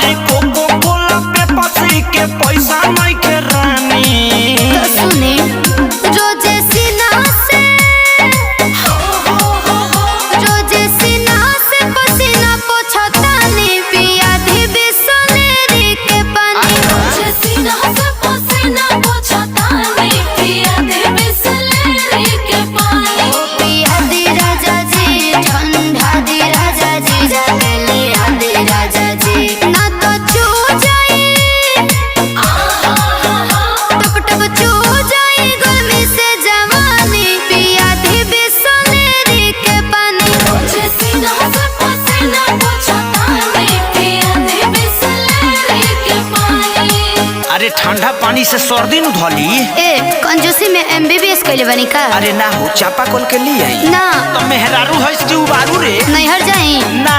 अरे कोको कोला पे पसी के पैसा नहीं के रानी तो सुने रोजे सीना से रोजे सीना से पसीना पोछता नहीं पिया दी बिसलेरी के पानी रोजे सीना से पसीना पोछता नहीं पिया दी बिसलेरी के पानी पिया दी राजा जी ठंडा दी राजा जी जगले आदि राजा जी ना तो चू जाए टप टप चू जाए गर्मी से जवानी पिया दी बिसलेरी के पानी रोजे सीना से पसीना पोछता नहीं पिया दी बिसलेरी के पानी। अरे ठंडा पानी से सर्दी न धोली ए कंजूसी में एमबीबीएस कइले बनी का? अरे ना हो चापा कल के लिए ना तो मेहरारू है कि उबारू रे नहीं हर जाई ना